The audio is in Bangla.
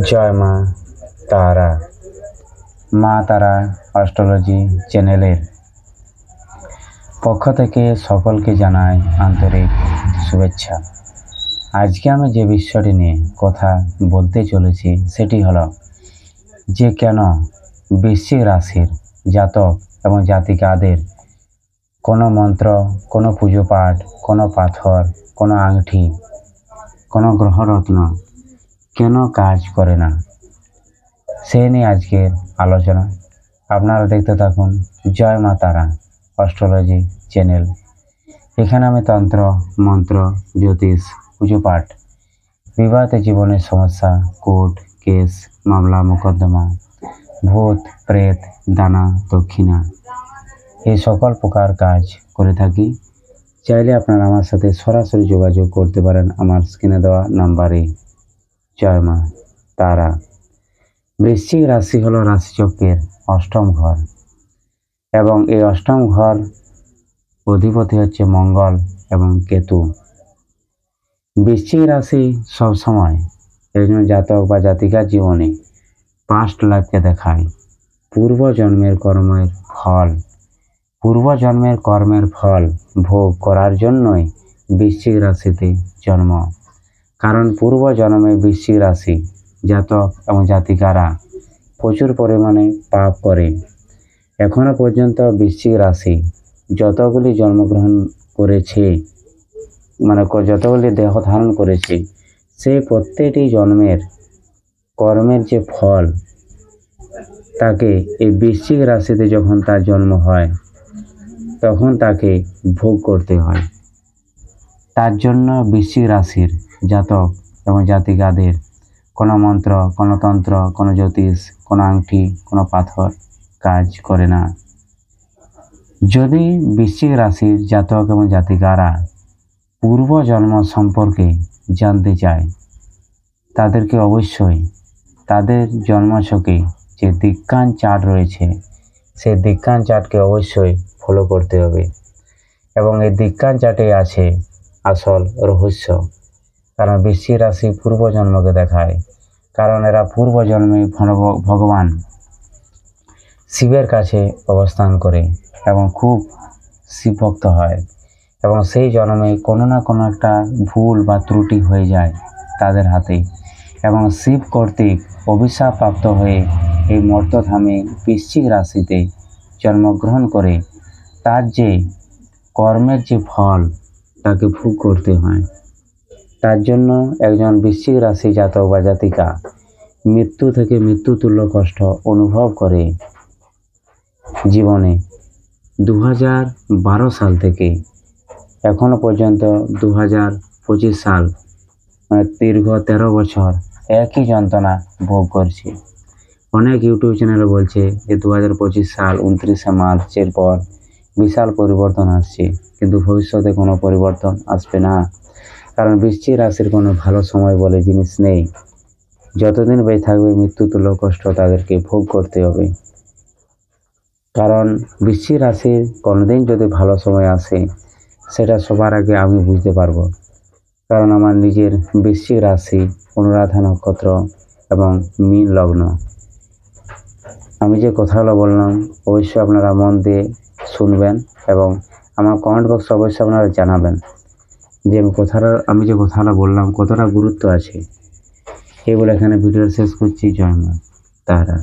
জয় মা তারা। মা তারা অ্যাস্ট্রোলজি চ্যানেলের পক্ষ থেকে সকলকে জানাই আন্তরিক শুভেচ্ছা। আজকে আমি যে বিষয়টি নিয়ে কথা বলতে চলেছি সেটি হলো যে কেন বৃশ্চিক রাশির জাতক এবং জাতিকাদের কোনো মন্ত্র, কোনো পুজো পাঠ, কোনো পাথর, কোনো আংটি, কোনো গ্রহরত্ন কেন কাজ করে না, সে নিয়ে আজকের আলোচনা। আপনারা দেখতে থাকুন জয় মা তারা অ্যাস্ট্রোলজি চ্যানেল। এখানে আমি তন্ত্র, মন্ত্র, জ্যোতিষ, পুজো পাঠ, বিবাহিত জীবনের সমস্যা, কোর্ট কেস, মামলা মোকদ্দমা, ভূত প্রেত, দানা দক্ষিণা, এই সকল প্রকার কাজ করে থাকি। চাইলে আপনারা আমার সাথে সরাসরি যোগাযোগ করতে পারেন আমার স্ক্রিনে দেওয়া নাম্বারে। জয় মা তারা। বৃশ্চিক রাশি হলো রাশিচক্রের অষ্টম ঘর এবং এই অষ্টম ঘর অধিপতি হচ্ছে মঙ্গল এবং কেতু। বৃশ্চিক রাশি সবসময় একজন জাতক বা জাতিকার জীবনে পাস্ট লাইফকে দেখায়, পূর্বজন্মের কর্মের ফল ভোগ করার জন্যই বৃশ্চিক রাশিতে জন্ম। কারণ পূর্বজন্মে বৃশ্চিক রাশি জাতক এবং জাতিকারা প্রচুর পরিমাণে পাপ করে। এখনো পর্যন্ত বৃশ্চিক রাশি যতগুলি জন্মগ্রহণ করেছে, যতগুলি দেহ ধারণ করেছে, সেই প্রত্যেকটি জন্মের কর্মের যে ফল তাকে এই বৃশ্চিক রাশিতে যখন তার জন্ম হয় তখন তাকে ভোগ করতে হয়। তার জন্য বৃশ্চিক রাশির জাতক এবং জাতিকাদের কোনো মন্ত্র, কোনো তন্ত্র, কোনো জ্যোতিষ, কোনো আংটি, কোনো পাথর কাজ করে না। যদি বৃশ্চিক রাশির জাতক এবং জাতিকারা পূর্বজন্ম সম্পর্কে জানতে চায়, তাদেরকে অবশ্যই তাদের জন্মছকে যে দিক্কান চার্ট রয়েছে সেই দিক্কান চার্টকে অবশ্যই ফলো করতে হবে। এবং এই দিক্কান চার্টে আছে আসল রহস্য। কারণ বৃশ্চিক রাশি পূর্বজন্মকে দেখায়। কারণ এরা পূর্বজন্মে ভগবান শিবের কাছে অবস্থান করে এবং খুব শিবভক্ত হয়, এবং সেই জন্মে কোনো না কোনো একটা ভুল বা ত্রুটি হয়ে যায় তাদের হাতে, এবং শিব কর্তৃক অভিশাপ প্রাপ্ত হয়ে এই মর্তধামে বৃশ্চিক রাশিতে জন্মগ্রহণ করে তার যে কর্মের যে ফল তাকে ভোগ করতে হয়। তার জন্য একজন বৃশ্চিক রাশি জাতক বা জাতিকা মৃত্যু থেকে মৃত্যুতুল্য কষ্ট অনুভব করে জীবনে। 2012 সাল থেকে এখনো পর্যন্ত 2025 সাল, দীর্ঘ 13 বছর একই যন্ত্রণা ভোগ করছে। অনেক ইউটিউব চ্যানেলে বলছে যে 2025 সাল 29শে মার্চের পর বিশাল পরিবর্তন আসছে, কিন্তু ভবিষ্যতে কোনো পরিবর্তন আসবে না। কারণ বৃশ্চিক রাশির কোনো ভালো সময় বলে জিনিস নেই। যতদিন বেঁচে থাকবে মৃত্যুতুল্য কষ্ট তাদেরকে ভোগ করতে হবে। কারণ বৃশ্চিক রাশির কোনোদিন যদি ভালো সময় আসে সেটা সবার আগে আমি বুঝতে পারবো। কারণ আমার নিজের বৃশ্চিক রাশি, অনুরাধা নক্ষত্র এবং মীন লগ্ন। আমি যে কথাগুলো বললাম অবশ্যই আপনারা মন দিয়ে শুনবেন এবং আমার কমেন্ট বক্সে অবশ্যই আপনারা জানাবেন যে আমি যে কথাটা বললাম কতটা গুরুত্ব আছে। এই বলে এখানে ভিডিও শেষ করছি। জয় মা তারা।